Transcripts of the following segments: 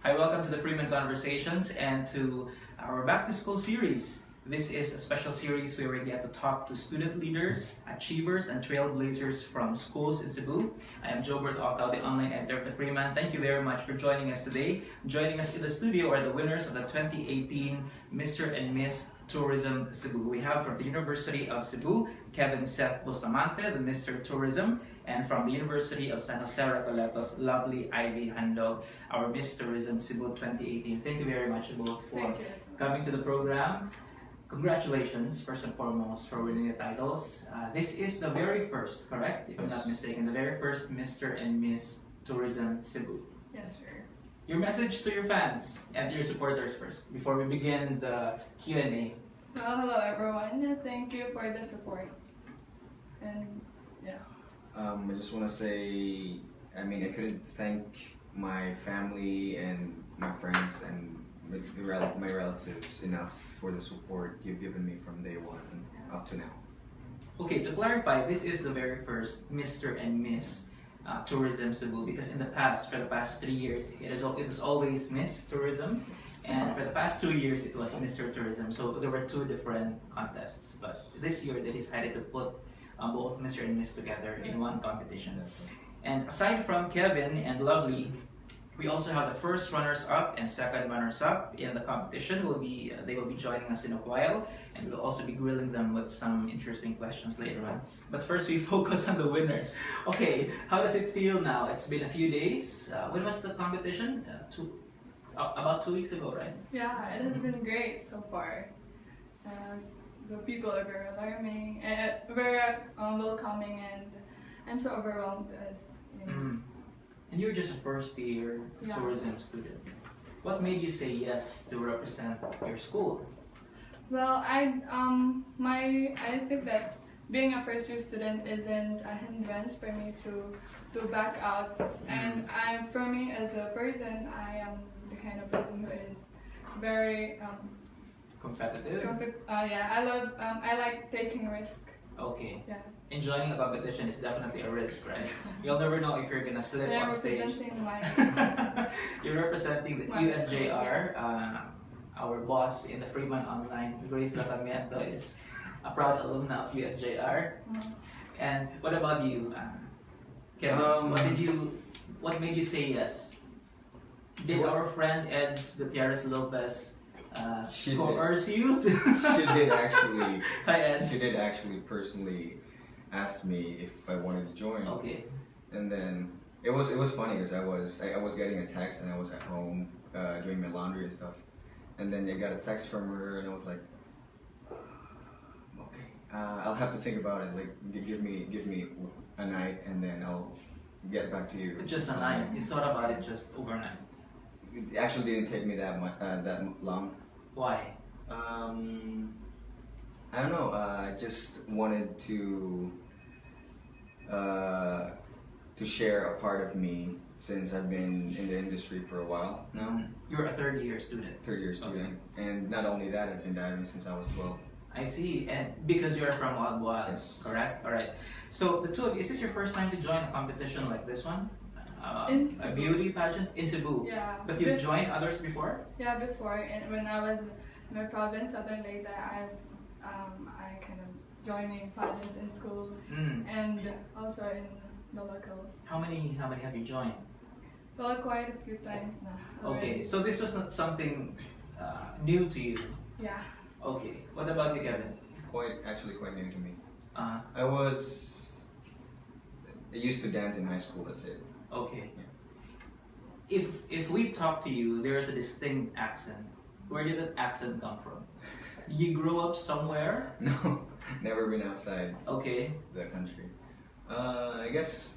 Hi, welcome to the Freeman Conversations and to our Back to School series. This is a special series where we get to talk to student leaders, achievers, and trailblazers from schools in Cebu. I am Jobert Octal, the online editor of the Freeman. Thank you very much for joining us today. Joining us in the studio are the winners of the 2018 Mr. and Ms. Tourism Cebu. We have from the University of Cebu, Kevin Seth Bustamante, the Mr. Tourism, and from the University of San Jose Recoletos, lovely Ivy Handog, our Miss Tourism Cebu 2018. Thank you very much both for coming to the program. Congratulations, first and foremost, for winning the titles. This is the very first, correct? If I'm not mistaken, the very first Mr. and Miss Tourism Cebu. Yes, sir. Your message to your fans and to your supporters first, before we begin the Q&A. Well, hello everyone. Thank you for the support. And yeah. I just want to say, I couldn't thank my family and my friends and my relatives enough for the support you've given me from day one up to now. Okay, to clarify, this is the very first Mr. and Miss Tourism Cebu, because in the past, for the past 3 years, it is always Miss Tourism, and for the past 2 years, it was Mr. Tourism. So there were two different contests, but this year they decided to put both Mr. and Miss together in one competition. And aside from Kevin and Lovely, we also have the first runners-up and second runners-up in the competition. They will be joining us in a while, and we'll also be grilling them with some interesting questions later on. But first, we focus on the winners. Okay, how does it feel now? It's been a few days. When was the competition? About 2 weeks ago, right? Yeah, it has been great so far. The people are very alarming, very welcoming, and I'm so overwhelmed as you know. And you're just a first-year tourism student. What made you say yes to represent your school? Well, I think that being a first-year student isn't a hindrance for me to back out. And for me as a person, I am the kind of person who is very competitive. I like taking risk. Okay. Yeah. And joining a competition is definitely a risk, right? You'll never know if you're gonna slip on stage. You're representing the USJR. Our boss in the Freeman Online, Grace Latamiento, is a proud alumna of USJR. And what about you, Kevin? What made you say yes? Did our friend Eds Gutierrez Lopez coerce you? She did actually. Hi, Eds. She did actually personally ask me if I wanted to join. Okay. And then it was funny because I was getting a text and I was at home doing my laundry and stuff, and then I got a text from her and I was like, okay, I'll have to think about it. Like, give me a night and then I'll get back to you. Just a night. You thought about it just overnight. It actually didn't take me that long. Why? I don't know. I just wanted to share a part of me since I've been in the industry for a while now. You're a third-year student. Third-year student, and not only that, I've been diving since I was 12. I see, and because you're from Wagwas, Yes. correct? All right. So the two of you, is this your first time to join a competition like this one? A beauty pageant in Cebu. Yeah. But you've joined others before? Yeah, before, and when I was in my province, Southern Leyte, I kind of joining pageants in school and also in the locals. How many have you joined? Well, quite a few times now. Okay, already. so this was not something new to you. Yeah. Okay. What about you, Kevin? It's actually quite new to me. Uh-huh. I used to dance in high school. That's it. Okay. Yeah. If we talk to you, there is a distinct accent. Where did that accent come from? You grew up somewhere? No, never been outside Okay. the country. I guess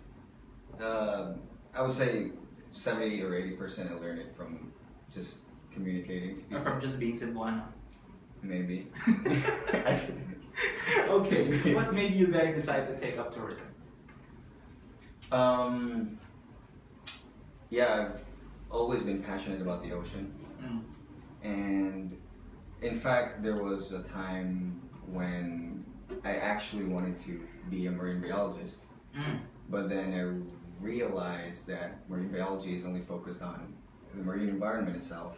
I would say 70 or 80% I learned it from just communicating to people. Or from just being Cebuano? Maybe. Okay. What made you guys decide to take up tourism? Yeah, I've always been passionate about the ocean. And in fact, there was a time when I actually wanted to be a marine biologist. But then I realized that marine biology is only focused on the marine environment itself,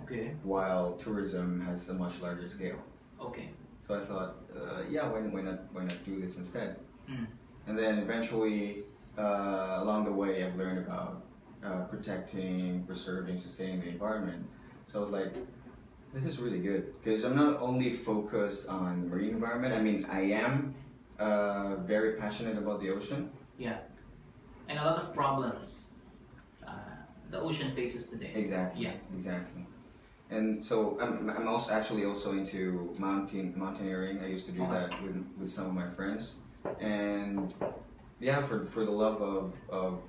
Okay. while tourism has a much larger scale. Okay. So I thought, yeah, why not do this instead? Mm. And then eventually, along the way, I've learned about protecting, preserving, sustaining the environment. So I was like, this is really good because I'm not only focused on marine environment. I mean, I am very passionate about the ocean. Yeah. And a lot of problems the ocean faces today. Exactly. Yeah. Exactly. And so I'm also actually also into mountaineering. I used to do that with some of my friends. And yeah, for the love of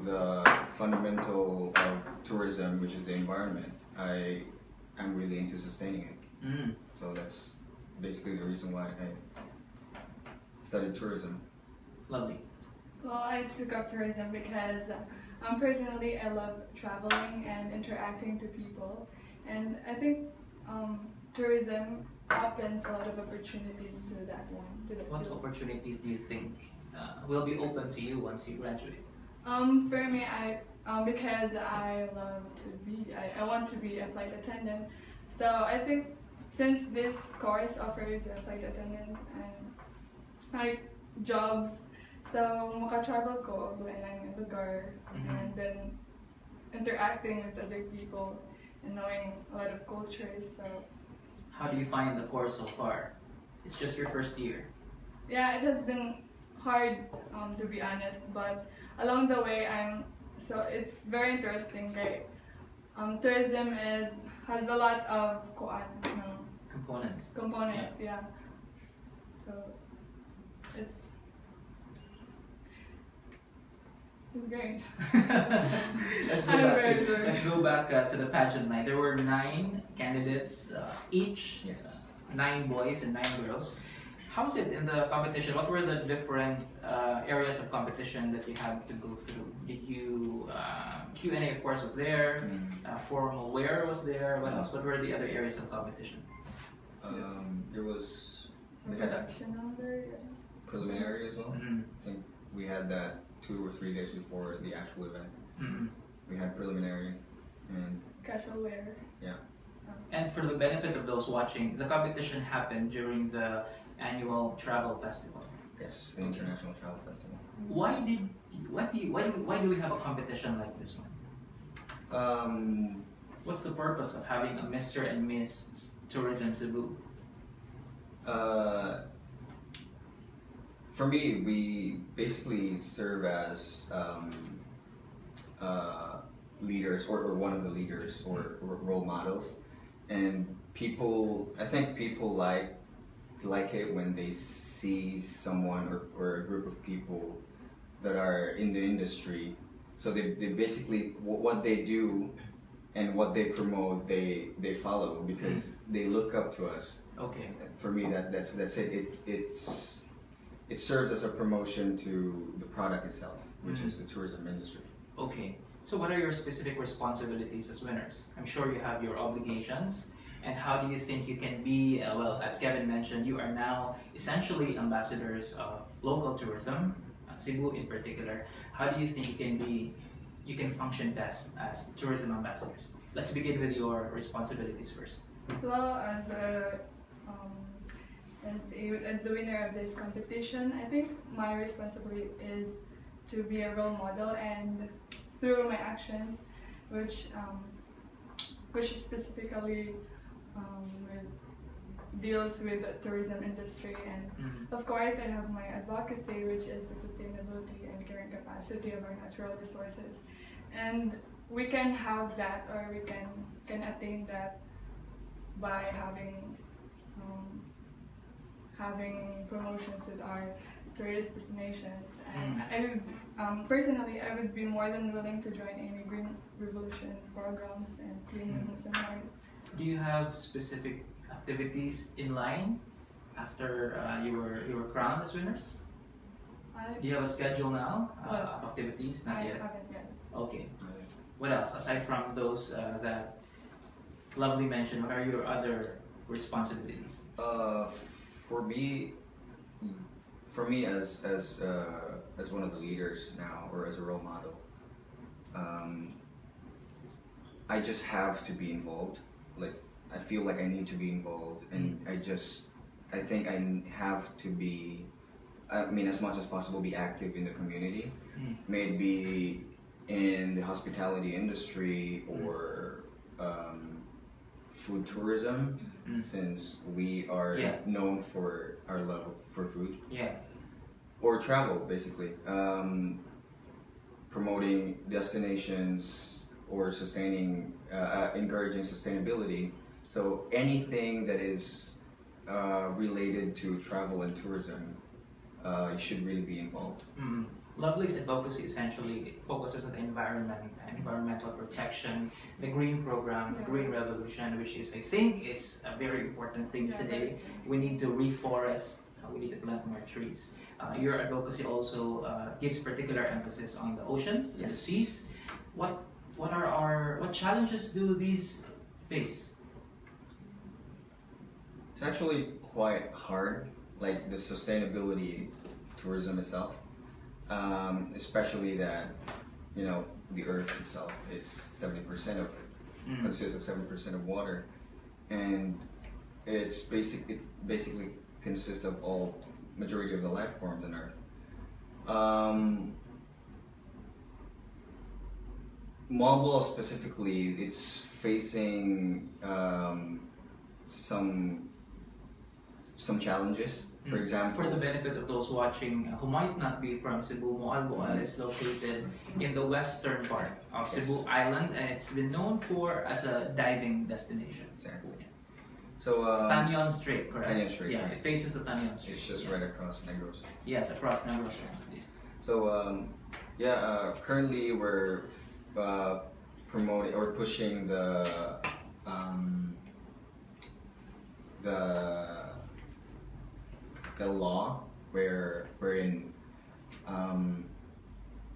the fundamental of tourism, which is the environment, I'm really into sustaining it. Mm. So that's basically the reason why I studied tourism. Lovely. Well, I took up tourism because personally I love traveling and interacting to people, and I think tourism opens a lot of opportunities to that one. To the What field. opportunities do you think will be open to you once you graduate? For me, because I love to be, I want to be a flight attendant. So I think since this course offers a flight attendant and like jobs, so maka-travel ko ng lugar and then interacting with other people and knowing a lot of cultures. So How do you find the course so far? It's just your first year. yeah, it has been hard to be honest, but along the way it's very interesting. Like, tourism has a lot of Components. yeah. So it's great. Let's go I'm back very to sorry. let's go back to the pageant night. There were 9 candidates each. Yes. 9 boys and 9 girls. How's it in the competition? What were the different areas of competition that you had to go through? Did you Q&A of course was there. Formal wear was there. What else? What were the other areas of competition? There was we had Production number. Yeah. preliminary as well. Mm-hmm. I think we had that 2 or 3 days before the actual event. Mm-hmm. We had preliminary, and Casual wear. yeah. And for the benefit of those watching, the competition happened during the annual travel festival. Yes, the International Travel Festival. Why do we have a competition like this one? What's the purpose of having a Mr. and Miss Tourism Cebu? For me, we basically serve as leaders or one of the leaders or role models, and I think people like it when they see someone or a group of people that are in the industry. So they basically what they do and what they promote they follow because they look up to us. Okay. For me, that's it. It serves as a promotion to the product itself, which is the tourism industry. Okay. So what are your specific responsibilities as winners? I'm sure you have your obligations. And how do you think you can be, well, as Kevin mentioned, you are now essentially ambassadors of local tourism, Cebu in particular. How do you think you can function best as tourism ambassadors? Let's begin with your responsibilities first. Well, as the winner of this competition, I think my responsibility is to be a role model and through my actions, which specifically deals with the tourism industry, and of course I have my advocacy, which is the sustainability and carrying capacity of our natural resources, and we can have that, or we can attain that by having promotions with our tourist destinations. And I would personally I would be more than willing to join any green revolution programs and cleaning seminars. Do you have specific activities in line after you were crowned as winners? Do you have a schedule now of activities? Not I yet. haven't yet. Okay. What else aside from those that Lovely mentioned? What are your other responsibilities? For me as one of the leaders now, or as a role model, I just have to be involved. Like I feel like I need to be involved, and I think I have to be. I mean, as much as possible, be active in the community. Maybe in the hospitality industry or food tourism, since we are known for our love for food. Yeah. Or travel, basically. Promoting destinations or sustaining, encouraging sustainability. So anything that is related to travel and tourism, you should really be involved. Lovely's advocacy essentially focuses on the environment, environmental protection, the green program, the green revolution, which is, I think, is a very important thing today. We need to reforest, we need to plant more trees. Your advocacy also gives particular emphasis on the oceans, the seas. What challenges do these face? It's actually quite hard, like the sustainability tourism itself. Especially that, you know, the earth itself is 70% of consists of 70% of water, and it basically consists of all majority of the life forms on earth. Marble specifically, it's facing some challenges. For example, for the benefit of those watching who might not be from Cebu, Moalboal is located in the western part of Cebu Island, and it's been known for as a diving destination. Exactly. So Tanyon Strait, correct? Tanyon Strait. Yeah, it faces the Tanyon Strait. It's just right across Negros. Yes, across Negros. Yeah. So currently we're promoting or pushing the law wherein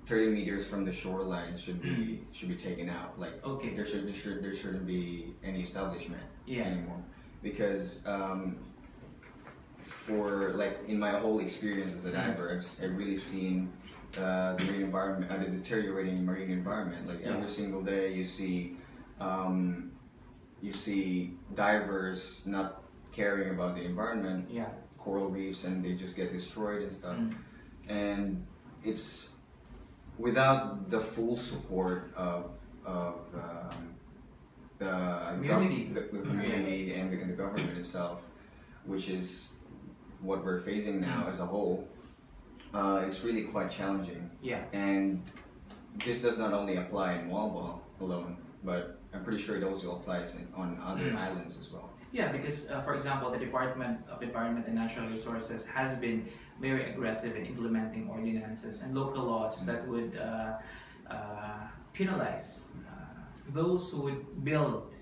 30 meters from the shoreline should be taken out. Like there shouldn't be any establishment anymore, because for like in my whole experience as a diver, I've really seen the marine environment, the deteriorating marine environment. Like every single day you see divers not caring about the environment. Coral reefs, and they just get destroyed and stuff. And it's without the full support of the community and the government itself, which is what we're facing now as a whole. It's really quite challenging. And this does not only apply in Walball alone, but I'm pretty sure it also applies on other islands as well. Yeah, because for example, the Department of Environment and Natural Resources has been very aggressive in implementing ordinances and local laws that would penalize those who would build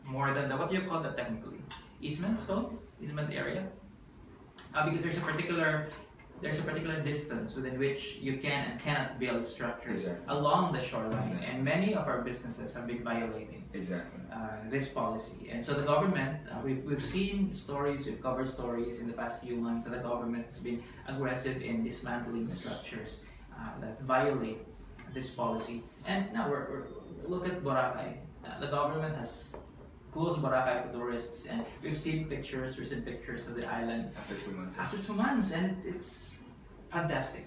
more than what do you call that technically? Easement area? Because there's a particular distance within which you can and cannot build structures along the shoreline, and many of our businesses have been violating this policy. And so the government, we've seen stories, we've covered stories in the past few months that the government has been aggressive in dismantling structures that violate this policy. And now we're look at Boracay. The government has closed Boracay to tourists, and we've seen recent pictures of the island after 2 months, and it's fantastic.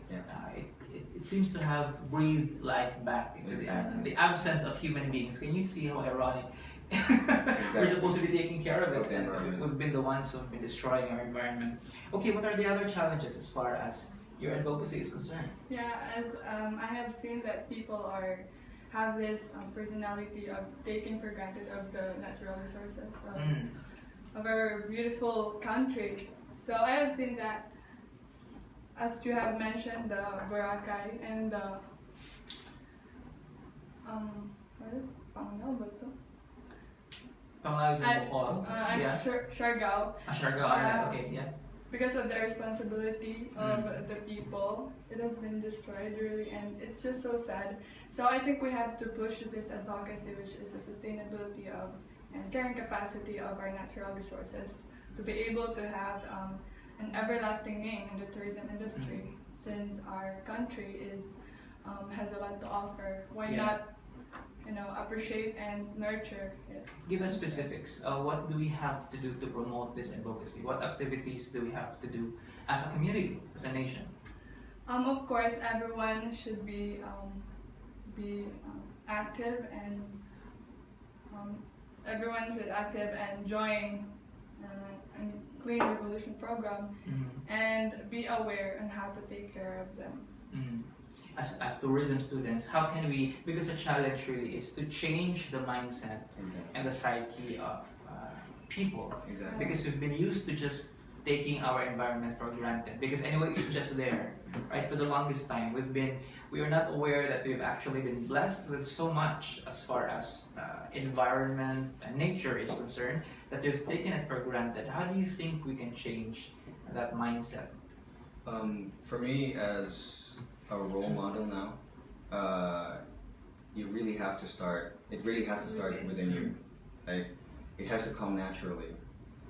It seems to have breathed life back into the island. The absence of human beings. Can you see how ironic? We're supposed to be taking care of it, and we've been the ones who've been destroying our environment. Okay, what are the other challenges as far as your advocacy is concerned? Yeah, as I have seen that people have this personality of taking for granted of the natural resources of our beautiful country. So I have seen that, as you have mentioned, the Boracay and the Pangnao ba to? Panglao is in Bohol. Siargao. Siargao, okay, yeah. Because of the responsibility of the people, it has been destroyed really, and it's just so sad. So I think we have to push this advocacy, which is the sustainability of and carrying capacity of our natural resources, to be able to have an everlasting name in the tourism industry. Since our country has a lot to offer, why not appreciate and nurture it. Give us specifics. What do we have to do to promote this advocacy? What activities do we have to do as a community, as a nation? Of course, everyone should be active, and everyone should active and join a clean revolution program, and be aware on how to take care of them. As tourism students, how can we, because the challenge really is to change the mindset and the psyche of people, because we've been used to just taking our environment for granted, because anyway it's just there, right? For the longest time we are not aware that we've actually been blessed with so much as far as environment and nature is concerned, that we've taken it for granted. How do you think we can change that mindset? For me, as a role model now, you really have to start. It really has to start within you. Like, it has to come naturally.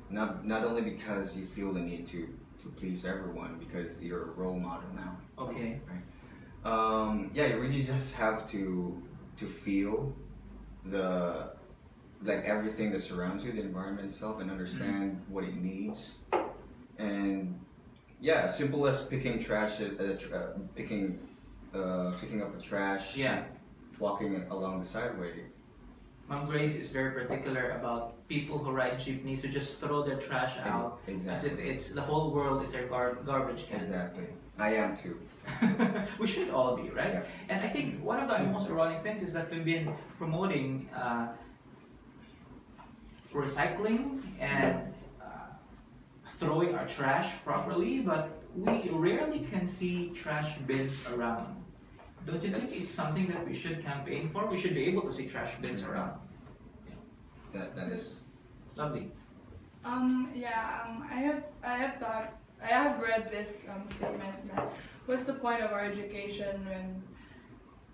Not only because you feel the need to please everyone, because you're a role model now. Okay. Right. Yeah, you really just have to feel like everything that surrounds you, the environment itself, and understand what it needs. And yeah, simple as picking trash, picking up the trash. Yeah. Walking along the sideway. Ma'am Grace is very particular about people who ride jeepneys who just throw their trash out as if it's the whole world is their garbage can. Exactly. I am too. We should all be, right? Yeah. And I think one of the most ironic things is that we've been promoting recycling and throwing our trash properly, but we rarely can see trash bins around. Don't you think it's something that we should campaign for? We should be able to see trash bins around. That is Lovely. I have read this statement that what's the point of our education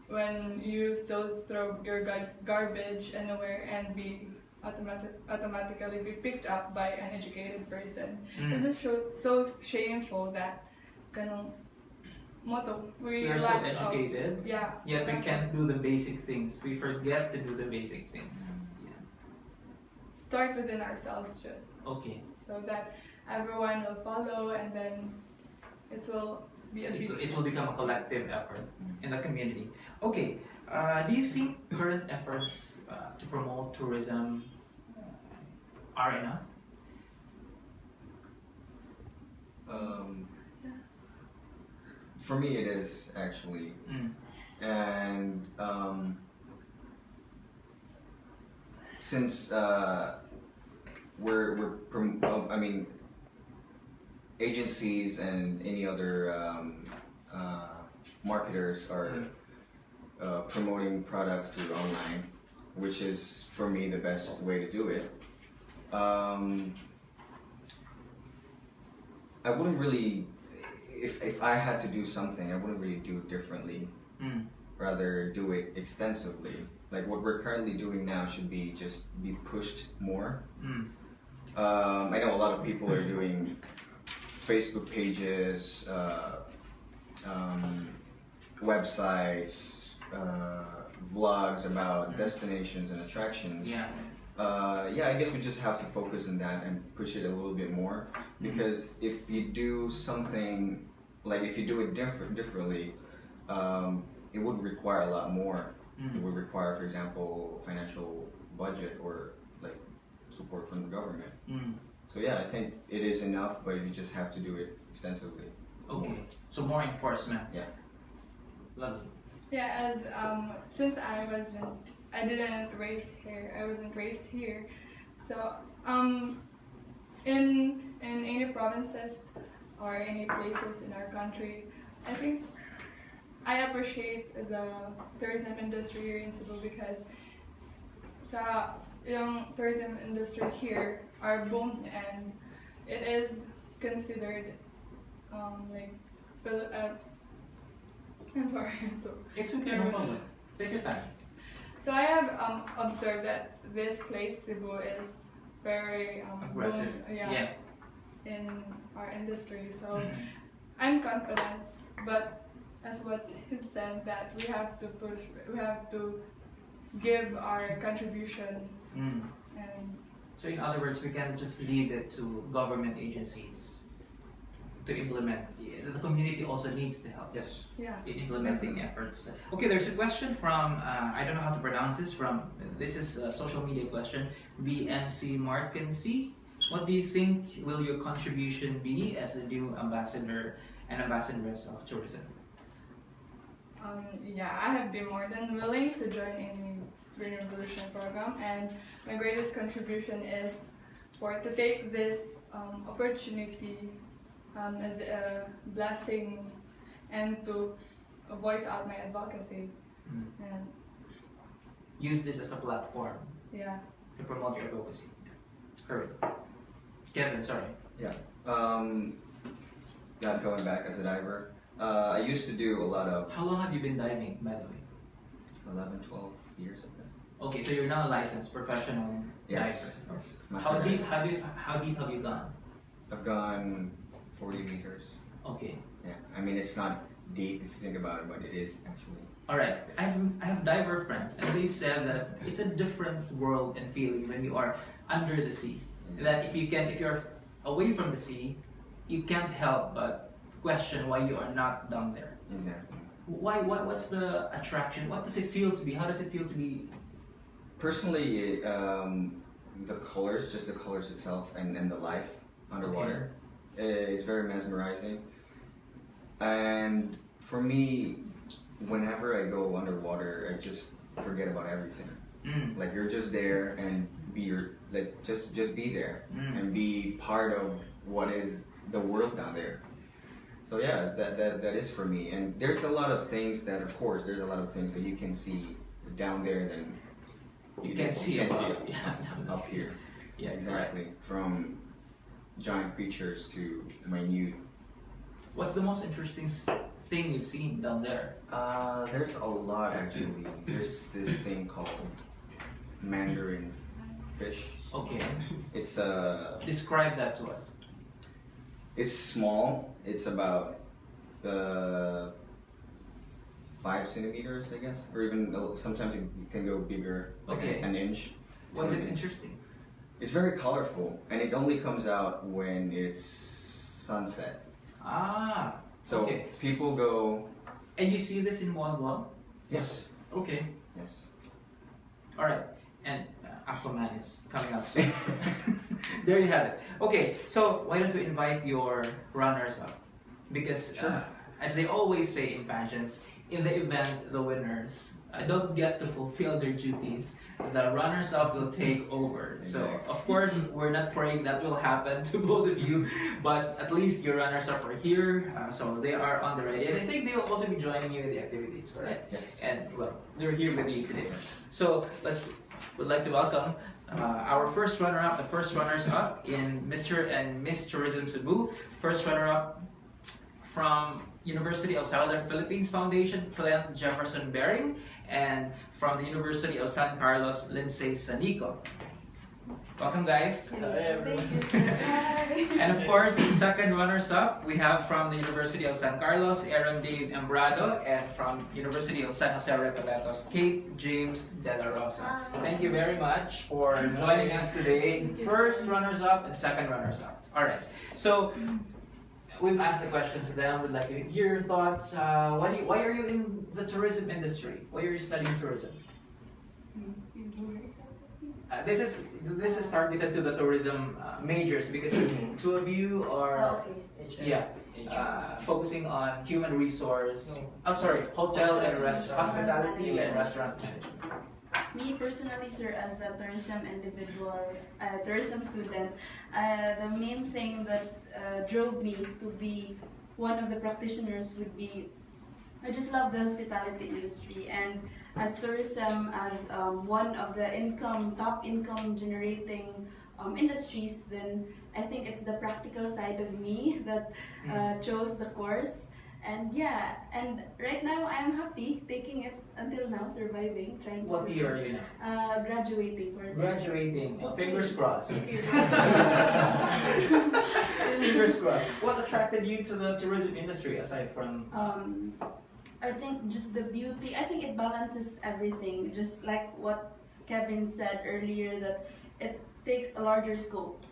when you still throw your garbage anywhere and be automatically be picked up by an educated person. It's just so shameful that we are so educated, yet we can't do the basic things. We forget to do the basic things. Start within ourselves, Okay. so that everyone will follow, and then it will be It will become a collective effort in the community. Okay. Do you think current efforts to promote tourism are enough? For me, it is actually, and since agencies and any other marketers are promoting products through online, which is for me the best way to do it. I wouldn't really, if I had to do something, I wouldn't really do it differently. Rather do it extensively. Like what we're currently doing now should be pushed more. I know a lot of people are doing Facebook pages, websites, vlogs about destinations and attractions. I guess we just have to focus on that and push it a little bit more, because if you do something, like if you do it differently, it would require a lot more. It would require, for example, financial budget or like support from the government. So yeah, I think it is enough, but you just have to do it extensively. Okay, so more enforcement. Yeah. Lovely. Yeah, as since I wasn't raised here, so in any provinces or any places in our country, I think I appreciate the tourism industry here in Cebu, because yung tourism industry here are booming, and it is considered I'm sorry, I'm so It's okay, no nervous. problem. Take your time. So I have observed that this place, Cebu, is very Aggressive. in our industry. So I'm confident, but as what he said, that we have to give our contribution. Mm. And So in other words, we can't just leave it to government agencies to implement. The community also needs to help Yes. yeah. in implementing efforts. Okay, there's a question from, I don't know how to pronounce this, this is a social media question, BNC Markency. What do you think will your contribution be as a new ambassador and ambassadress of tourism? Yeah, I have been more than willing to join any Green Revolution program, and my greatest contribution is to take this opportunity as a blessing and to voice out my advocacy. Mm. And Use this as a platform yeah. to promote your advocacy. Correct. Kevin, sorry. Yeah. Not going back as a diver. I used to do a lot of How long have you been diving, by the way? 11, 12 years, I guess. Okay, so you're now a licensed professional Yes. diver. Yes. How Master deep diver. how deep have you gone? I've gone 40 meters. Okay. Yeah. I mean, it's not deep if you think about it, but it is actually. All right. I have diver friends, and they said that it's a different world and feeling when you are under the sea. That if you're away from the sea, you can't help but question why you are not down there. Exactly. What's the attraction? What does it feel to be? How does it feel to be? Personally, the colors, just the colors itself, and the life underwater, is very mesmerizing. And for me, whenever I go underwater, I just forget about everything. Mm. Like you're just there and just be there Mm. and be part of what is the world down there. So yeah, that is for me. And there's a lot of things that, of course, there's a lot of things that you can see down there than You can't see can't above. see Yeah. up here. Yeah, Exactly. From giant creatures to minute. What's the most interesting thing you've seen down there? There's a lot actually. There's this thing called mandarin fish. Okay. It's Describe that to us. it's small. It's about 5 centimeters, I guess, or even sometimes it can go bigger, like Okay. an inch. Was to it an inch. interesting? It's very colorful, and it only comes out when it's sunset. Ah. So Okay. people go, And you see this in Wall? yes, Okay. yes. All right. And Aquaman is coming out soon. There you have it. Okay. So why don't we invite your runners up? Because Sure. as they always say in pageants, in the event the winners don't get to fulfill their duties, the runners up will take over. So Exactly. of course we're not praying that will happen to both of you, but at least your runners up are here, so they are on the ready. And I think they will also be joining you in the activities, correct? Yes. And well, they're here with you today. So would like to welcome our first runner-up, the first runners-up in Mr. and Ms. Tourism Cebu. First runner-up from University of Southern Philippines Foundation, Clint Jefferson Bering, and from the University of San Carlos, Lindsay Sanico. Welcome, guys. And of course, the second runners-up we have from the University of San Carlos, Aaron Dave Embrado, and from University of San Jose Recoletos, Kate James De La Rosa. Thank you very much for joining us today. First runners-up and second runners-up. All right. So we've asked the questions to them. We'd like to hear your thoughts. Why are you in the tourism industry? Why are you studying tourism? This is targeted to the tourism majors because two of you are focusing on human resource. Oh, sorry, hotel and hospitality and restaurant management. Me personally, sir, as a tourism individual, tourism student, the main thing that drove me to be one of the practitioners would be I just love the hospitality industry, and as tourism as one of the top income generating industries, then I think it's the practical side of me that chose the course. And yeah, and right now I am happy taking it until now, surviving, trying to What year are you now? Graduating for Graduating. Fingers crossed. Okay. Fingers crossed. What attracted you to the tourism industry aside from? I think just the beauty. I think it balances everything. Just like what Kevin said earlier, that it takes a larger scope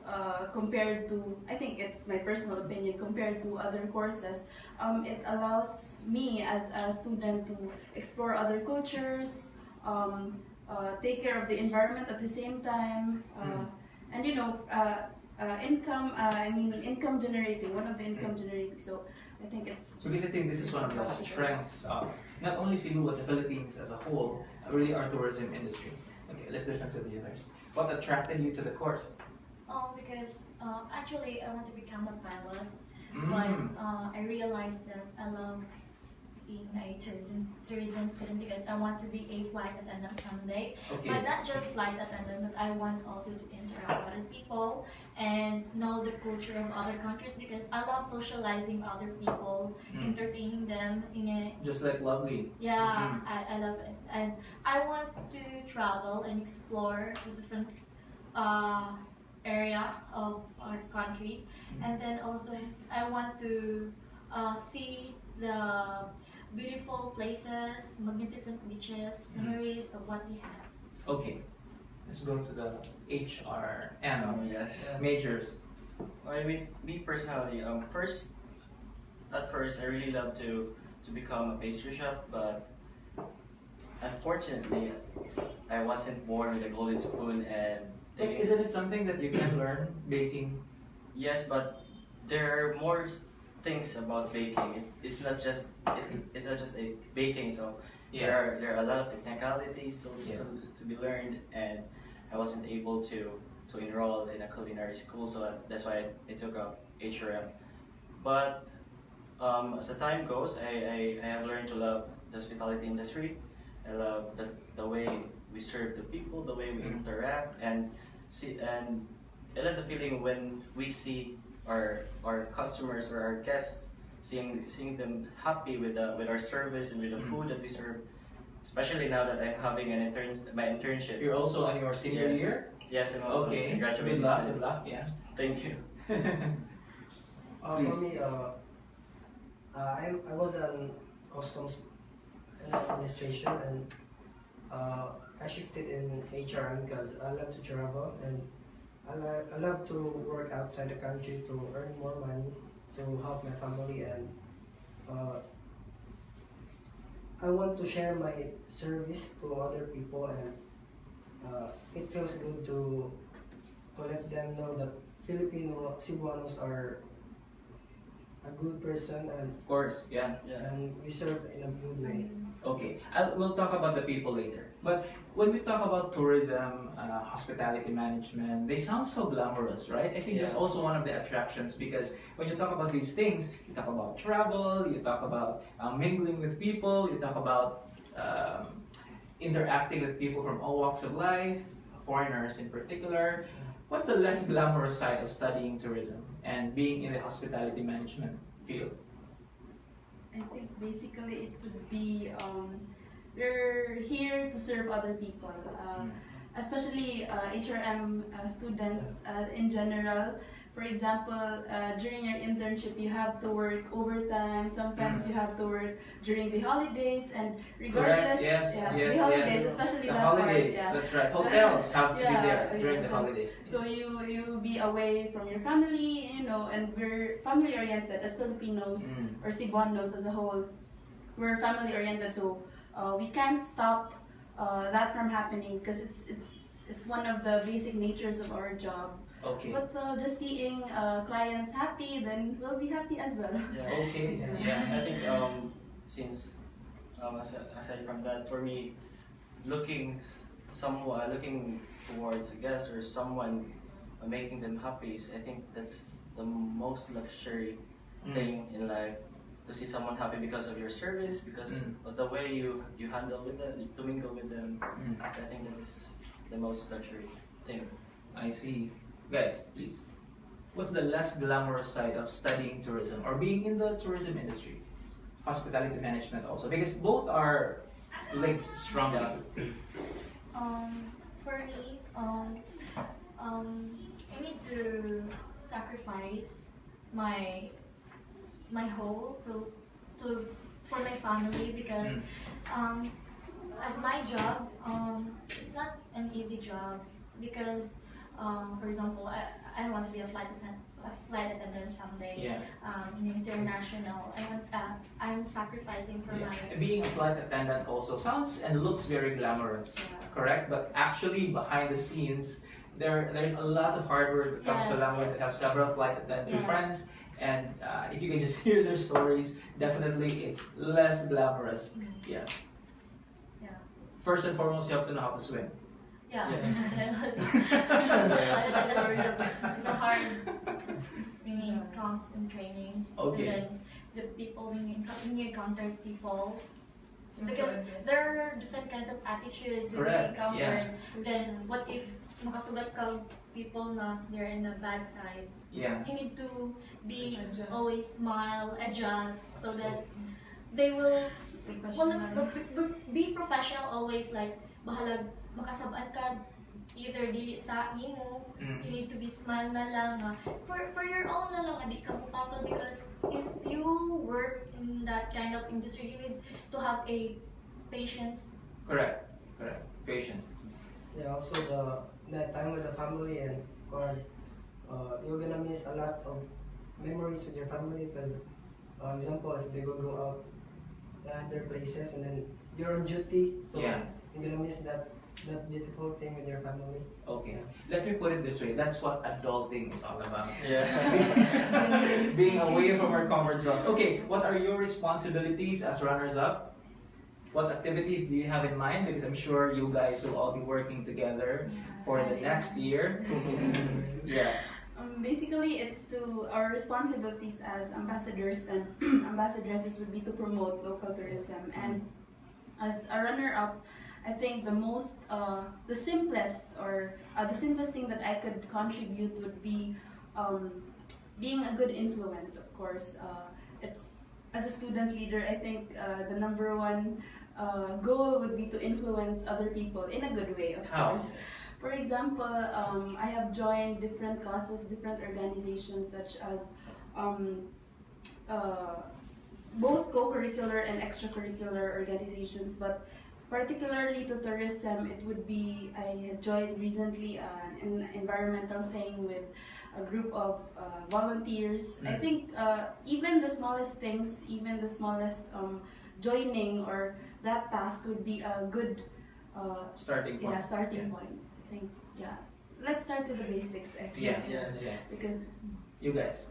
compared to. I think it's my personal opinion compared to other courses. It allows me as a student to explore other cultures, take care of the environment at the same time, and income. I mean, income generating. One of the income generating. So I think it's. So because I think this is one of the strengths of not only Cebu but the Philippines as a whole, really our tourism industry. Okay, let's listen to the others. What attracted you to the course? Because actually I want to become a pilot, Mm. but I realized that I love being a tourism student because I want to be a flight attendant someday. Okay. But not just flight attendant, but I want also to interact with other people and know the culture of other countries because I love socializing with other people, Mm. entertaining them in a Just like Lovely. yeah, I love it. And I want to travel and explore the different area of our country. And then also, I want to see the beautiful places, magnificent beaches, sceneries of what we have. Okay, let's go to the HRM Yes. majors. Me personally, at first, I really love to become a pastry chef, but unfortunately, I wasn't born with a golden spoon, and But isn't it something that you can learn baking? yes, but there are more things about baking. It's not just a baking. So there are a lot of technicalities to be learned, and I wasn't able to enroll in a culinary school, so that's why I took up HRM. But as the time goes, I have learned to love the hospitality industry. I love the way we serve the people, the way we interact, and I love the feeling when we see our customers or our guests, seeing them happy with our service and with the food that we serve. Especially now that I'm having my internship. You're also on your senior Yes. year? Yes, I'm also Okay, a graduating good luck, student. good luck, yeah. Thank you. For Please. me, I was in customs and administration, and I shifted in HRM because I love to travel and I love to work outside the country to earn more money to help my family, and I want to share my service to other people, and it feels good to let them know that Filipino Cebuanos are a good person, Of course, yeah. Yeah. and we serve in a good way. Okay, we'll talk about the people later. But when we talk about tourism, hospitality management, they sound so glamorous, right? I think that's Yeah. also one of the attractions because when you talk about these things, you talk about travel, you talk about mingling with people, you talk about interacting with people from all walks of life, foreigners in particular. What's the less glamorous side of studying tourism and being in the hospitality management field? I think basically it would be we're here to serve other people, especially HRM students in general. For example, during your internship, you have to work overtime. Sometimes you have to work during the holidays, and regardless, Yes, the holidays, especially The that holidays, part, yeah. that's right. Hotels have to be Yeah, there during yeah, the holidays. So you will be away from your family, and we're family oriented as Filipinos or Cebuanos as a whole. We're family oriented, so we can't stop that from happening because it's one of the basic natures of our job. Okay. But just seeing clients happy, then we'll be happy as well. Yeah. Okay. Yeah, I think since aside from that, for me, looking towards a guest or someone making them happy, I think that's the most luxury thing in life. To see someone happy because of your service, because of the way you handle with them, you mingle with them. I think that is the most luxury thing. I see. Guys, please. What's the less glamorous side of studying tourism or being in the tourism industry? Hospitality management also, because both are linked strongly. For me, I need to sacrifice my whole to for my family because as my job, it's not an easy job because, for example, I want to be a flight attendant someday. Yeah. In international, I'm sacrificing for Yeah. my. Being a flight attendant also sounds and looks very glamorous, Yeah. correct? But actually, behind the scenes, there's a lot of hard work that comes Yes. along with it. I have several flight attendant Yes. friends, and if you can just hear their stories, definitely it's less glamorous. Yeah. Yeah. First and foremost, you have to know how to swim. Yeah. Yes. It's a hard when you constant trainings. Okay. And then the people when you encounter people, because there are different kinds of attitude that we Correct, encounter. yeah. Then what if makasugat ka people na they're in the bad sides? Yeah. You need to be Adjust. always smile, adjust, so that they will be professional always, like bahalag makasabaan ka either dili sa imo, you need to be smile na lang for your own na lang adi ka pupatol, because if you work in that kind of industry you need to have a patience. Correct. Patient. Yeah, also the time with the family and you're gonna miss a lot of memories with your family because, example, if they will go out other places and then you're on duty, so Yeah. you're gonna miss that beautiful thing with your family. Okay. Let me put it this way. That's what adulting is all about. Yeah. Being away from our comfort zones. Okay, what are your responsibilities as runners-up? What activities do you have in mind? Because I'm sure you guys will all be working together for the next year. Yeah. Basically, it's to our responsibilities as ambassadors and ambassadresses would be to promote local tourism. And as a runner-up, I think the simplest thing that I could contribute would be being a good influence. Of course, it's as a student leader. I think the number one goal would be to influence other people in a good way. Of How? course. For example, I have joined different causes, different organizations such as both co-curricular and extracurricular organizations, but particularly to tourism, it would be, I had joined recently an environmental thing with a group of volunteers. I think even the smallest things, even the smallest joining or that task would be a good Starting point. starting point. I think, let's start with the basics. I think. Yeah. Yes. Because You guys.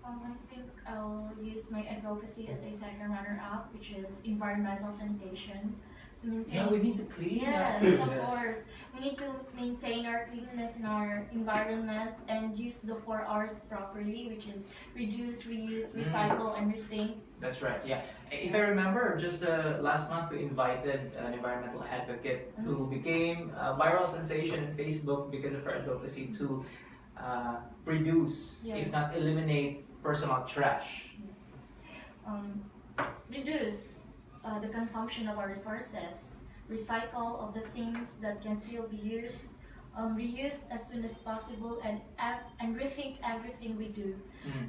I think I'll use my advocacy as a second runner-up, which is environmental sanitation. To maintain. Yeah, we need to clean. Yes, up. of course. We need to maintain our cleanliness in our environment and use the 4 R's properly, which is reduce, reuse, recycle, and rethink. That's right, yeah. If I remember, just last month we invited an environmental advocate who became a viral sensation on Facebook because of her advocacy to reduce, Yes. if not eliminate, personal trash. Reduce the consumption of our resources, recycle of the things that can still be used, reuse as soon as possible, and rethink everything we do,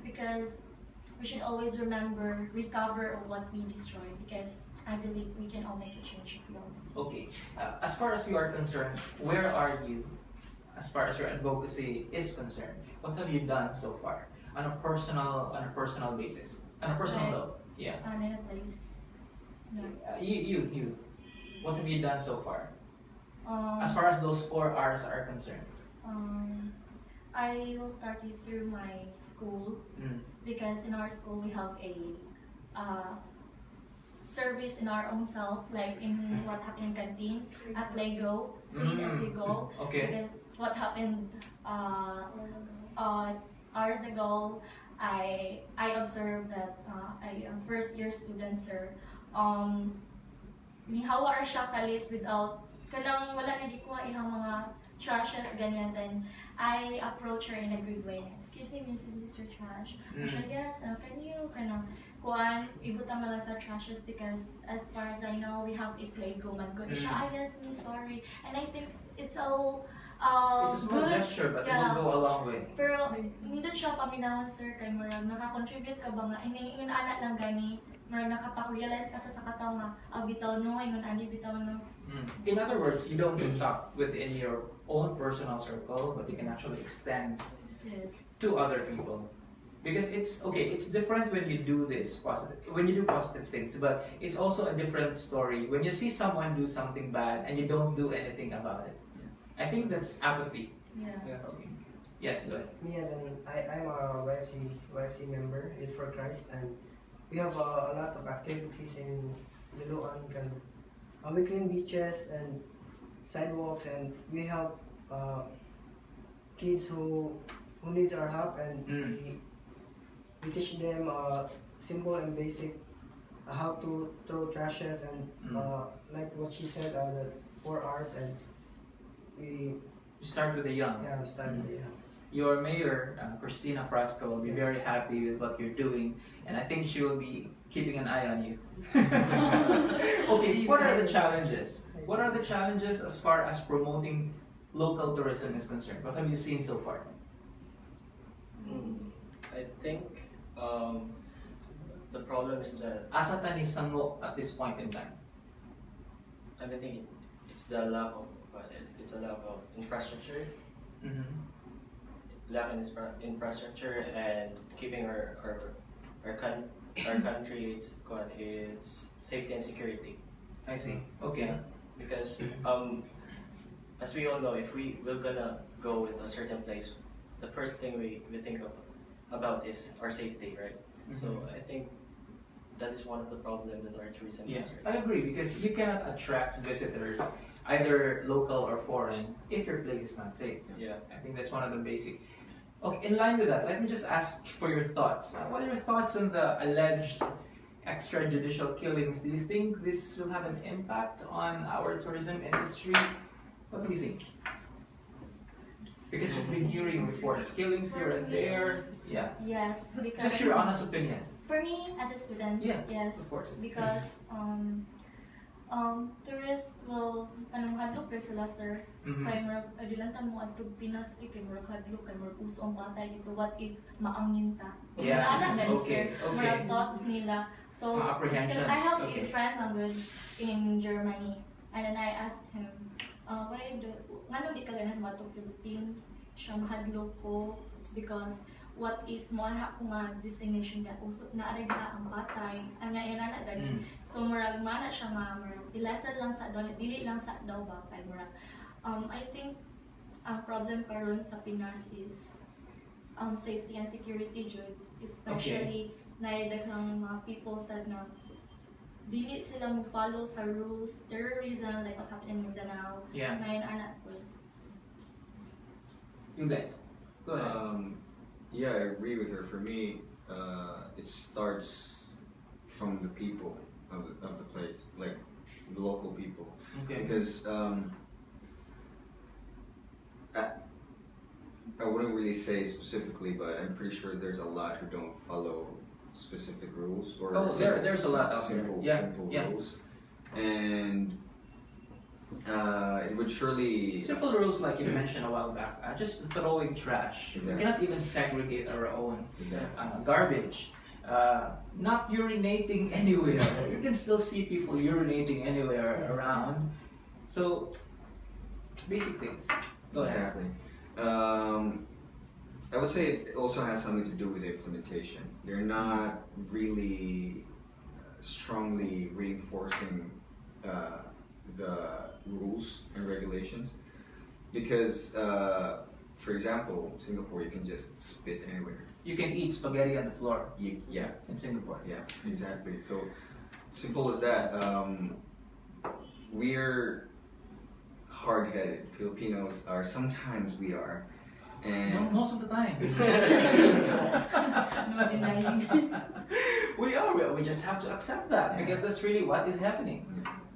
because we should always remember recover of what we destroyed, because I believe we can all make a change if we all want to. Okay, as far as you are concerned, where are you as far as your advocacy is concerned? What have you done so far on a personal basis, on a personal Right. level? Yeah. In a place. No. You. What have you done so far? Um, As far as those 4 R's are concerned. I will start it through my school, because in our school we have a service in our own self, like in what happened in canteen at Lego, clean as you go. Okay. Because what happened hours ago, I observed that a first year student, sir, nihawa ra siya kalit without kanang wala na gikuha ihang mga trashes ganyan. Then I approach her in a good way. Excuse me, miss, is this your trash? Siya, yes, can you kuan ibutang lang sa trashes, because as far as I know we have a Lego man ko. Siya, yes, miss, sorry. And I think it's so It's a small good. gesture, but Yeah. it will go a long way. Pero nindot siya paminawan sir kay murag naka-contribute ka ba nga ingon ana lang gani murag nakapa-realize ka sa kataw nga bitaw no ingon ani bitaw no. In other words, you don't stop within your own personal circle, but you can actually extend Yes. to other people. Because it's okay, it's different when you do this when you do positive things, but it's also a different story when you see someone do something bad and you don't do anything about it. I think that's apathy. Yeah. Okay. Yes, go ahead. Me as I'm a YFC member, Eat for Christ, and we have a lot of activities in Liloan because we clean beaches and sidewalks, and we help kids who needs our help, and we teach them simple and basic how to throw trashes and like what she said, the 4 R's, and we You start with the young. started Your mayor, Christina Frasco, will be very happy with what you're doing, and I think she will be keeping an eye on you. Okay, what are the challenges? What are the challenges as far as promoting local tourism is concerned? What have you seen so far? I think the problem is that Asa ta ni sango at this point in time? I think it's the lack of infrastructure, lack in infrastructure, and keeping our country its safety and security. I see. Okay. Because as we all know, if we're gonna go with a certain place, the first thing we think about is our safety, right? So I think that is one of the problems with our tourism Yeah, industry. I agree, because you cannot attract visitors, either local or foreign, if your place is not safe. Yeah. I think that's one of the basic. Okay, in line with that, let me just ask for your thoughts. What are your thoughts on the alleged extrajudicial killings? Do you think this will have an impact on our tourism industry? What do you think? Because we've been hearing reports, killings here and there. Yeah. Yes, because Just your honest opinion. for me as a student, Yeah, yes, of course. because tourists will hadlok kay sila sir. Kay murag adilantan mo adto Pinas kay murag hadlok kay murag uso ang batay dito, what if maangin ta. Yeah, Ana gani okay, sir, okay. murag thoughts nila. So Mga apprehensions, because I have okay. a friend in Germany, and then I asked him, ngano di ka ganan mo to Philippines? Siya mahadlok ko. It's because what if mo ana ko nga destination nga uso na arega ang patay ana ina gani. So murag mana siya nga murag ilasan lang sa daw dili lang sa daw ba kay murag I think ang problem karon sa Pinas is safety and security jud, especially na daghang mga people said na dili sila mo follow sa rules, terrorism like what happened in Mindanao. Yeah. Na anak ko. You guys, go ahead. Yeah, I agree with her. For me, it starts from the people of the place, like the local people. Okay. Because I wouldn't really say specifically, but I'm pretty sure there's a lot who don't follow specific rules or There's a lot out there. simple Yeah. rules, and it would surely Simple rules like you mentioned a while back, just throwing trash. We Exactly. cannot even segregate our own Exactly. garbage. Not urinating anywhere. You can still see people urinating anywhere around. So, basic things. Go ahead. Exactly. I would say it also has something to do with the implementation. They're not really strongly reinforcing the rules and regulations because, for example, Singapore, you can just spit anywhere. You can eat spaghetti on the floor Yeah, in Singapore. yeah, exactly. So simple as that. We're hard-headed. Filipinos are, sometimes we are, No, and most of the time. No denying. We are. We just have to accept that because that's really what is happening.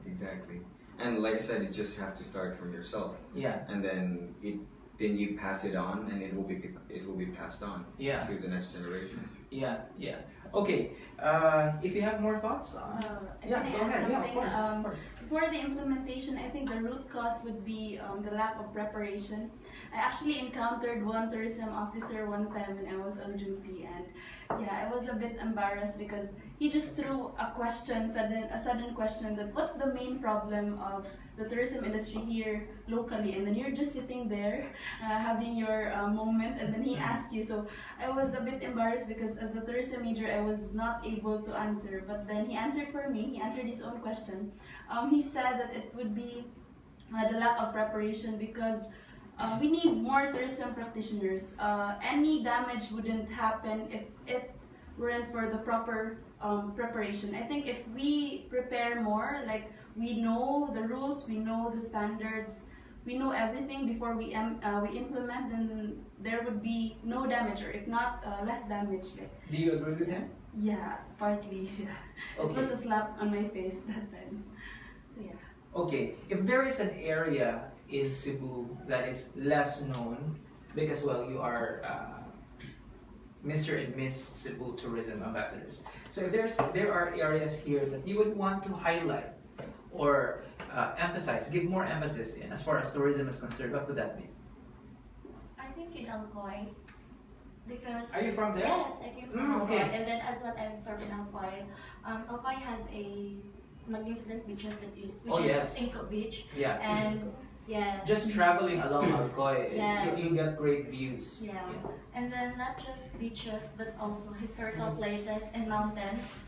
exactly. And like I said, you just have to start from yourself, Yeah. and then it then you pass it on, and it will be passed on Yeah. to the next generation. Yeah, yeah. Okay. If you have more thoughts, yeah, Can I go add ahead. Yeah, of something? course, of course. For the implementation, I think the root cause would be the lack of preparation. I actually encountered one tourism officer one time when I was on duty, and yeah, I was a bit embarrassed because he just threw a sudden question that what's the main problem of the tourism industry here locally, and then you're just sitting there having your moment, and then he asked you. So I was a bit embarrassed because as a tourism major I was not able to answer, but then he answered for me. He answered his own question. He said that it would be the lack of preparation because we need more tourism practitioners. Any damage wouldn't happen if it weren't for the proper preparation. I think if we prepare more, like we know the rules, we know the standards, we know everything before we implement, then there would be no damage, or if not, less damage. Like, Do you agree with him? yeah, partly. Yeah. Okay. It was a slap on my face that time. So, yeah. Okay, if there is an area in Cebu that is less known, because well, you are Mr. and Ms. Cebu Tourism Ambassadors. So if there are areas here that you would want to highlight or emphasize, give more emphasis in as far as tourism is concerned, what would that be? I think in Alcoy, because Are you from there? yes, I came from Mm, Alcoy, okay. and then as what I observed in Alcoy, Alcoy has a magnificent beaches which Oh, is yes. Inco Beach, Yeah. and yeah, Just traveling along Alcoy, Yes. you get great views. yeah, and then not just beaches but also historical places and mountains,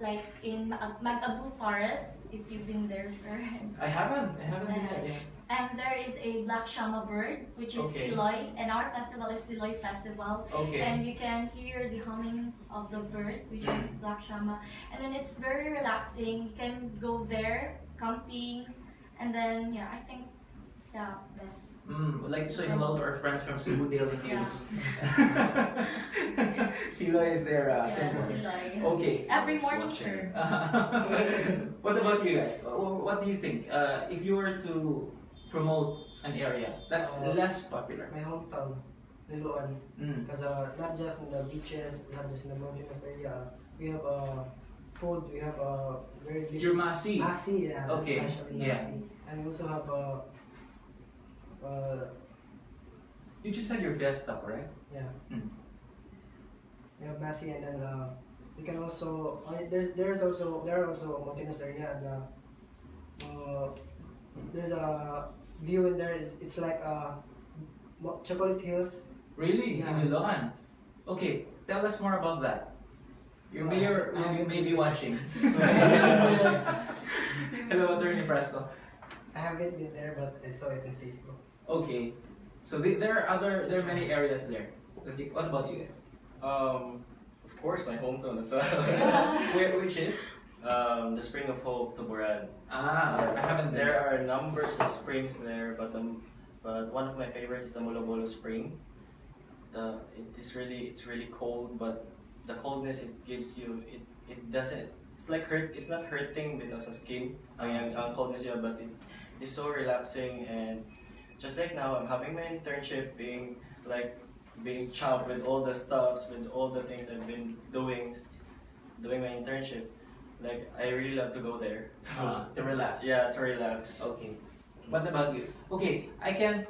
like in Mag-Abu Forest, if you've been there, sir. I haven't been there. Yeah. And there is a black shama bird, which is Okay. Siloy, and our festival is Siloy Festival. Okay. And you can hear the humming of the bird, which is black shama. And then it's very relaxing. You can go there, camping, and then yeah, I think it's the best. Would like to say hello to our friends from Cebu Daily Yeah. News. Sila is their Yeah, symbol. Siloy. Okay. Every Someone's morning, watching. sir. What about you guys? What do you think? If you were to promote an area that's less popular. My hometown, Liloan. Mm. Because not just in the beaches, not just in the mountainous area, we have food, we have very delicious. Your Masi. Masi, yeah. that's Okay, specially yeah. Masi. And we also have You just had your fiesta, correct? yeah. Mm. We have Masi, and then we can also there are also mountainous area, and there's a view in there. It's like chocolate hills. Really? Yeah. In Iloan? Okay, tell us more about that. Your mayor may be watching. Hello, Attorney Fresco. I haven't been there, but I saw it on Facebook. Okay, so there are many areas there. Okay, what about you guys? Of course, my hometown as well. Which is? The Spring of Hope, Tuburan. Ah, Yes, I haven't been there are numbers of springs there, but one of my favorites is the Molobolo Spring. It's really cold, but the coldness it gives you, it doesn't. It's like it's not hurting because of skin. Ang coldness yeah, but it is so relaxing, and just like now I'm having my internship, being chopped with all the stuffs, with all the things I've been doing my internship. Like I really love to go there to relax. yeah, to relax. Okay. What about you? Okay,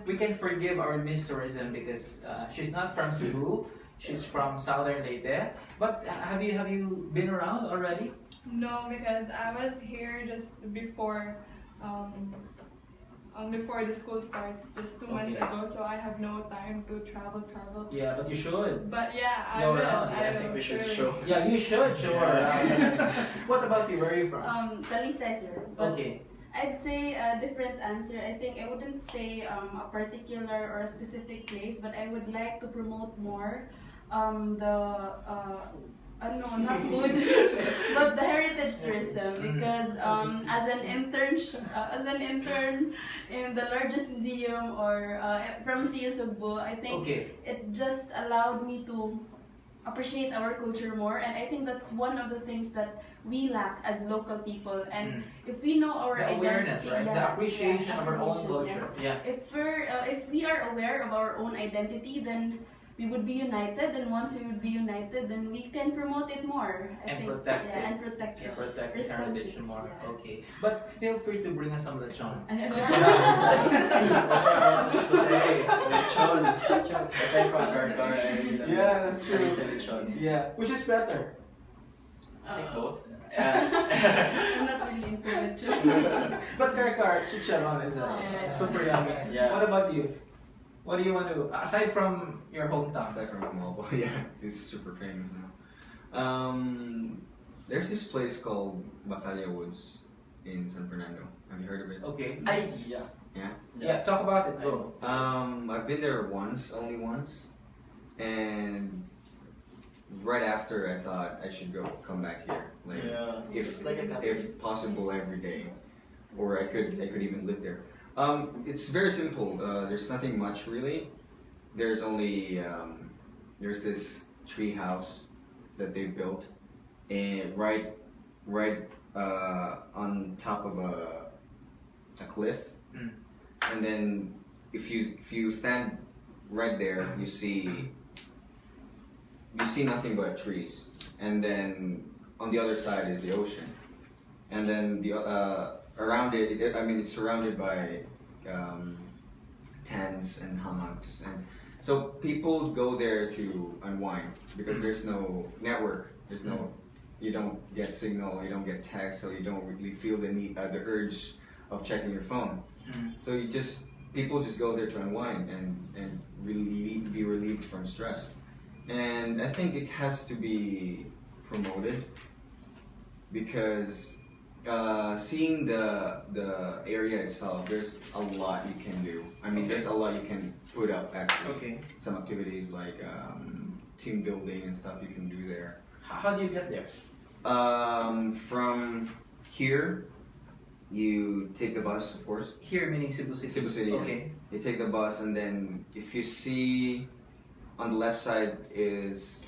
we can forgive our Miss Tourism because she's not from Cebu. She's from Southern Leyte. But have you been around already? No, because I was here just before the school starts, just 2 months Okay. ago, so I have no time to travel. Yeah, but you should. But yeah, I Go will. around. Yeah, I will, think we should surely. show. Yeah, you should show her around. What about you? Where are you from? Talisay, sir. But Okay. I'd say a different answer. I think I wouldn't say a particular or a specific place, but I would like to promote more no, not food, but the heritage tourism, because as an intern in the largest museum or from CU Cebu, I think Okay. it just allowed me to appreciate our culture more, and I think that's one of the things that we lack as local people. And if we know our The awareness, identity, right? yeah, The appreciation of our own appreciation, culture. yes. Yeah. If we are aware of our own identity, then we would be united, and once we would be united, then we can promote it more. I And think, protect yeah, it. and protect it. Protect the Responsibly, heritage more. yeah. Okay. But feel free to bring us some lechon. That's what I wanted to say. Lechon. Aside from kar-kar, I really love Yeah, that's true. Harissa lechon. Yeah. Which is better? I think both. I'm not really into it too. But kar-kar, chicharon is Yeah. super yummy. Yeah. What about you? What do you want to, aside from your hometown? Aside from mobile, yeah, it's super famous now. There's this place called Bacalia Woods in San Fernando. Have you heard of it? Okay. Yeah. Yeah. Yeah, talk about it, bro. I've been there only once, and right after I thought I should come back here, like Yeah. if It's like a country. if possible every day, or I could even live there. It's very simple. There's nothing much really. There's only there's this tree house that they built, and right on top of a cliff. Mm. And then if you stand right there, you see nothing but trees, and then on the other side is the ocean, and then the around it, I mean, it's surrounded by tents and hammocks, and so people go there to unwind because there's no network, there's no, you don't get signal, you don't get text, so you don't really feel the need, the urge of checking your phone. So people just go there to unwind and really be relieved from stress. And I think it has to be promoted because seeing the area itself, there's a lot you can do. I mean, there's a lot you can put up actually. Okay. Some activities like team building and stuff you can do there. How do you get there? From here, you take the bus, of course. Here meaning Cebu City. Cebu City. Yeah. Okay. You take the bus, and then if you see on the left side is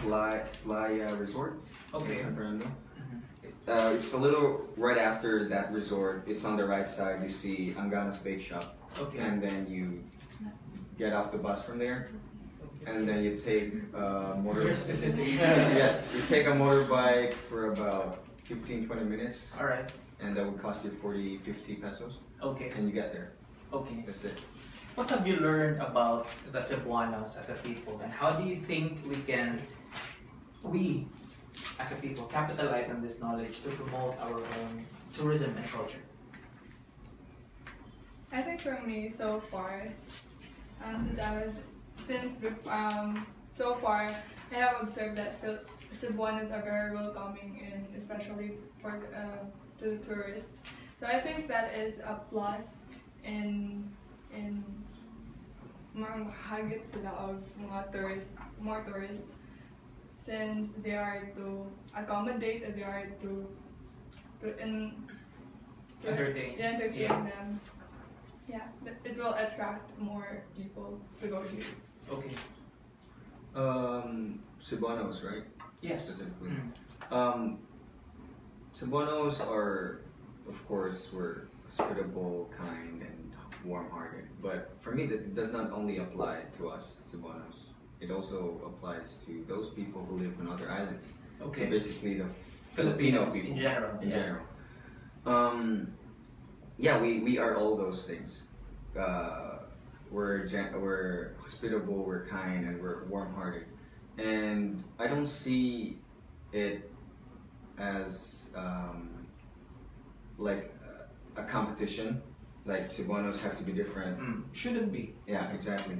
Playa Resort. Okay. In San Fernando. Mhm. It's a little right after that resort. It's on the right side. You see Angana's Bake Shop, Okay. and then you get off the bus from there, and then you take motor. Very specific. Yes, you take a motorbike for about 15-20 minutes, All right. and that would cost you 40-50 pesos, Okay. and you get there. Okay. That's it. What have you learned about the Cebuanos as a people, and how do you think we as a people capitalize on this knowledge to promote our own tourism and culture? I think for me, so far, so far, I have observed that Cebuanos are very welcoming, and especially to the tourists. So I think that is a plus in mahagit sila og more tourists, since they are to accommodate and they are to Entertain. entertain Yeah. them. Yeah, it will attract more people to go here. Okay. Cebuanos, right? Yes. Specifically. Mm. Cebuanos are, of course, we're hospitable, kind, and warm-hearted. But for me, that does not only apply to us, Cebuanos. It also applies to those people who live on other islands. Okay. So basically, the Filipino Filipinos people in general. In Yeah. general. Yeah, we are all those things. We're hospitable, we're kind, and we're warm-hearted. And I don't see it as like a competition. Like Cebuanos have to be different. Shouldn't be. Yeah, exactly.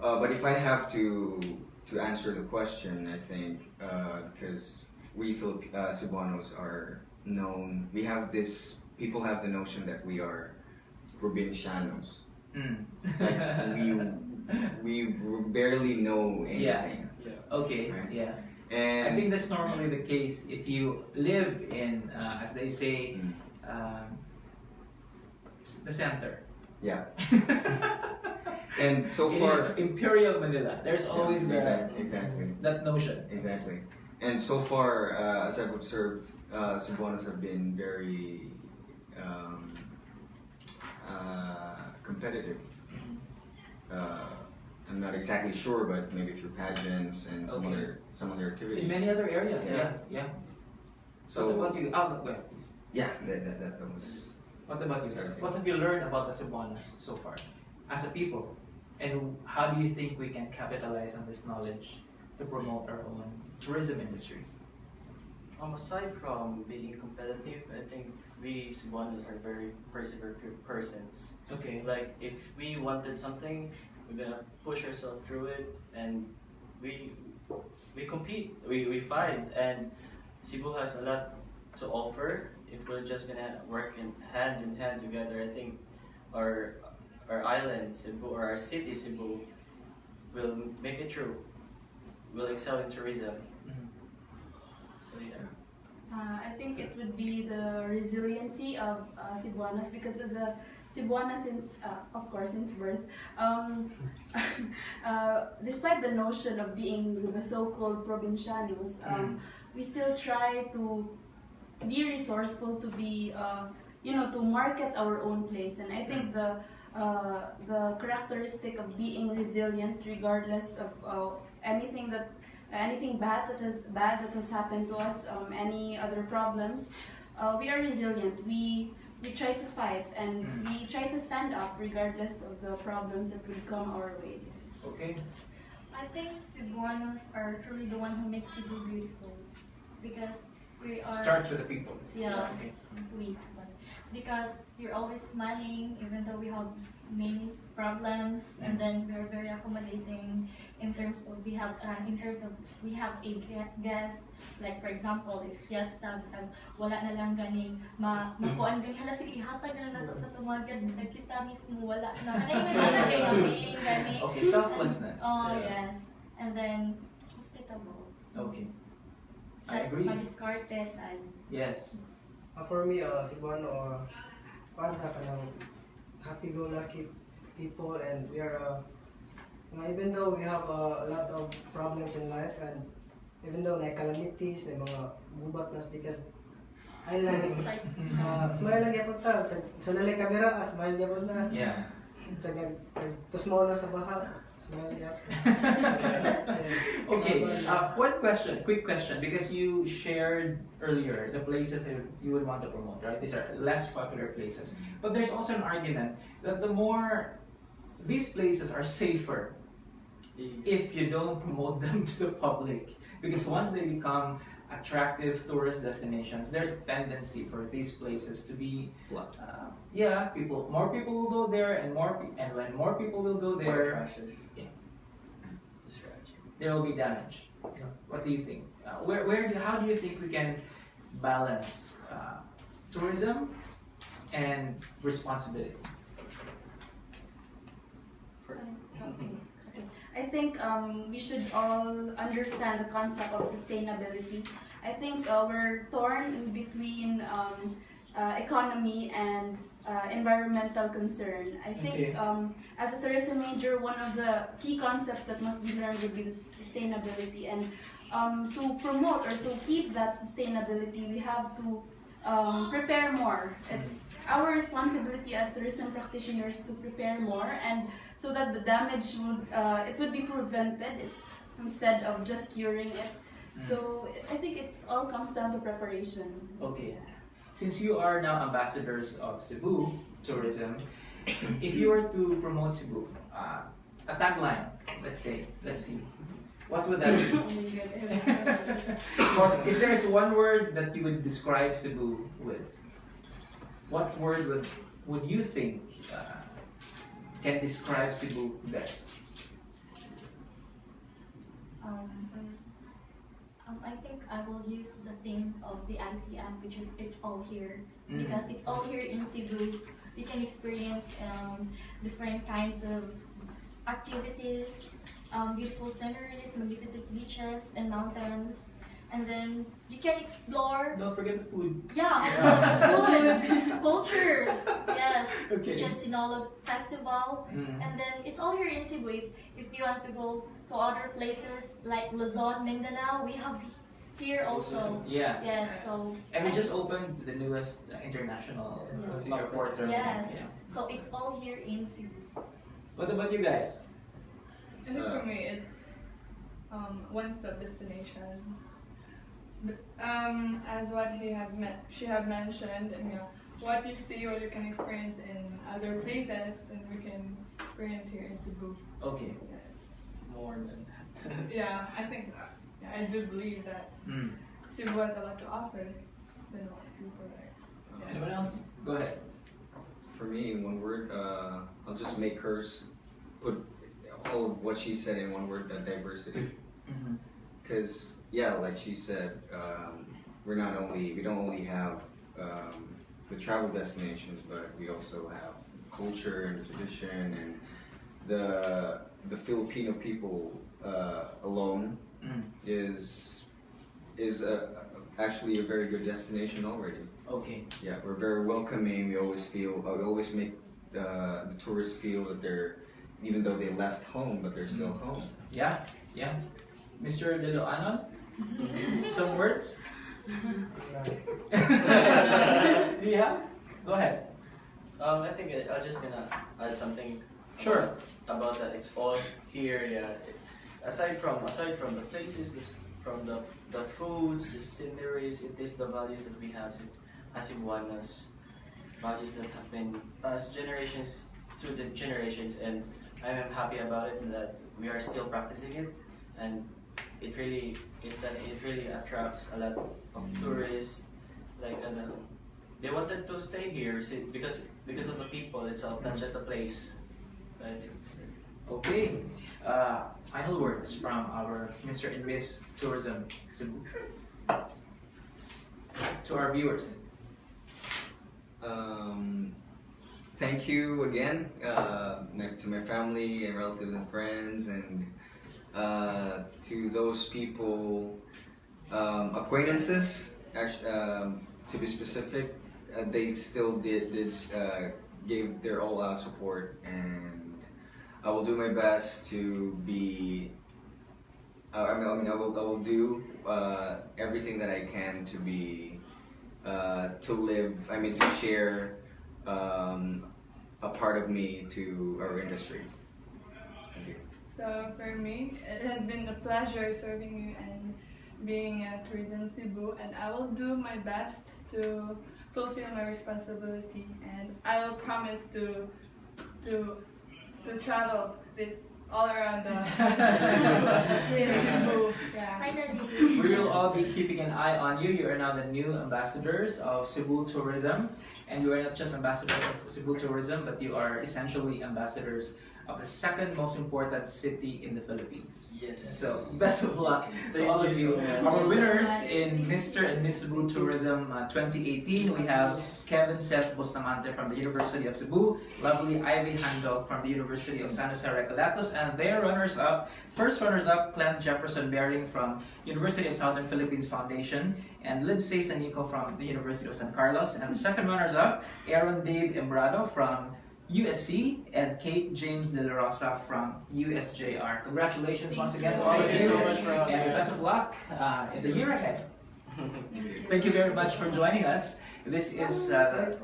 But if I have to answer the question, I think because we Cebuanos are known, people have the notion that we are provincianos. Like we barely know anything. Yeah. Okay. Right. Yeah. And I think that's normally the case if you live in, as they say, the center. yeah. And so In far, Imperial Manila, there's always exactly. that notion. Exactly. And so far, as I've observed, Cebuanos have been very competitive. I'm not exactly sure, but maybe through pageants and some other activities. In many other areas, Yeah. yeah. So What about you? Oh, go ahead, please. yeah, that was. What about you guys? Sorry. What have you learned about the Cebuanos so far, as a people? And how do you think we can capitalize on this knowledge to promote our own tourism industry? Aside from being competitive, I think we Cebuanos are very perseverant persons. Okay. Like if we wanted something, we're gonna push ourselves through it, and we compete, we fight, and Cebu has a lot to offer. If we're just gonna work in hand together, I think our island Cebu or our city Cebu will make it through. Will excel in tourism. Mhm. So yeah. I think it would be the resiliency of Cebuanos, because as a Cebuana since, of course, since birth, despite the notion of being the so-called provincianos, we still try to be resourceful, to be, to market our own place. And I think the characteristic of being resilient, regardless of anything bad that has happened to us, any other problems, we are resilient. We try to fight, and we try to stand up regardless of the problems that will come our way. Okay. I think Cebuanos are truly the one who makes Cebu beautiful, because we are. Starts with the people. Yeah. Okay. Please, but because you're always smiling, even though we have many problems, and then we are very accommodating in terms of we have a guest. Like for example, if fiesta, bisag wala na lang gani makuan gani, hala sige ihatag na lang nato sa mga guest, bisag kita mismo wala na. Ano yung feeling gani? Okay, selflessness. Oh yes, and then hospitable. Okay. I agree. Madiscartes and Yes. For me, Cebuano, parang ka ng happy-go-lucky people, and we are, even though we have a lot of problems in life, and even though may calamities, may mga gubat nas, because I like, smile lang yapon ta, sa nalay kamera, smile yapon na, Yeah. sa tusmo na sa baha, smile yapon. Okay, quick question, because you shared earlier the places that you would want to promote, right? These are less popular places. But there's also an argument that the more these places are safer if you don't promote them to the public. Because once they become attractive tourist destinations, there's a tendency for these places to be Flood. more people will go there, and when more people will go More there, crashes. Yeah. Distraction. there will be damage. What do you think? How do you think we can balance tourism and responsibility? Okay. I think we should all understand the concept of sustainability. I think we're torn in between economy and environmental concern. I think as a tourism major, one of the key concepts that must be learned would be the sustainability. And to promote or to keep that sustainability, we have to prepare more. It's our responsibility as tourism practitioners to prepare more, and so that the damage would be prevented instead of just curing it. So I think it all comes down to preparation. Okay. Since you are now ambassadors of Cebu tourism, if you were to promote Cebu, a tagline, let's see, what would that be? Or if there's one word that you would describe Cebu with, what word would you think can describe Cebu best? I think I will use the theme of the ITF, which is it's all here, because it's all here in Cebu. You can experience different kinds of activities, beautiful sceneries, magnificent beaches and mountains, and then you can explore. Don't forget the food. Yeah, also the food, culture. Yes, Yes, Okay. which is Sinulog Festival. Mm. And then it's all here in Cebu. If you want to go to other places like Luzon, Mindanao, we have here also. Yeah. Yes, so And we just opened the newest international airport terminal. yes, Yeah. so it's all here in Cebu. What about you guys? I think for me it's one-stop destination. As what she have mentioned, and what you see, what you can experience in other places, and we can experience here in Cebu. Okay. More than that. Yeah, I think I do believe that Mm. Cebu has a lot to offer than what we provide. Anyone else? Go ahead. For me, in one word, I'll just make hers put all of what she said in one word: diversity. Mm-hmm. Because yeah, like she said, we don't only have the travel destinations, but we also have culture and tradition, and the Filipino people alone Mm. is actually a very good destination already. Okay. Yeah, we're very welcoming. We always make the tourists feel that they're, even though they left home, but they're still home. Yeah. Yeah. Mr. Lilo Anon? Some words? Do you have? Go ahead. I think I'm just gonna add something. Sure. About that, it's all here. Yeah. Aside from the places, from the foods, the sceneries, it is the values that we have as Cebuanos, values that have been passed generations to the generations, and I am happy about it that we are still practicing it, and it really attracts a lot of tourists. Like they wanted to stay here because of the people itself, not just the place. But Okay. Final words from our Mr. and Ms. Tourism Cebu to our viewers. Thank you again to my family and relatives and friends, and to those people, acquaintances. Actually, to be specific, they still gave their all-out support, and I will do my best to be. I will do everything that I can to be to live. To share a part of me to our industry. Thank you. So for me, it has been a pleasure serving you and being at Tourism Cebu, and I will do my best to fulfill my responsibility, and I will promise to travel this all around the Cebu. Yeah. Finally. We will all be keeping an eye on you. You are now the new ambassadors of Cebu Tourism. And you are not just ambassadors of Cebu Tourism, but you are essentially ambassadors of the second most important city in the Philippines. yes. So, best of luck to Thank all you of you. so much. Our winners Thank you so in much. Mr. and Miss Cebu Tourism 2018, we have Kevin Seth Bustamante from the University of Cebu, lovely Ivy Handog from the University of San Jose Recoletos, and their runners-up, first runners-up, Clem Jefferson Bering from University of Southern Philippines Foundation, and Lindsay Sanico from the University of San Carlos, and second runners-up, Aaron Dave Embrado from USC, and Kate James De La Rosa from USJR. Congratulations once again to all of Thank you, you so much for having and best us. of luck in the year ahead. Thank you very much for joining us. This is the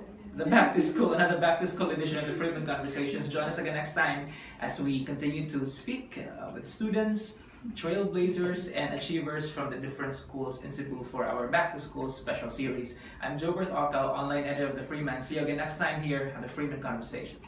Back to School, another Back to School edition of the Freeman Conversations. Join us again next time as we continue to speak with students, trailblazers, and achievers from the different schools in Cebu for our Back to School special series. I'm Jobert Octal, online editor of the Freeman. See you again next time here on the Freeman Conversations.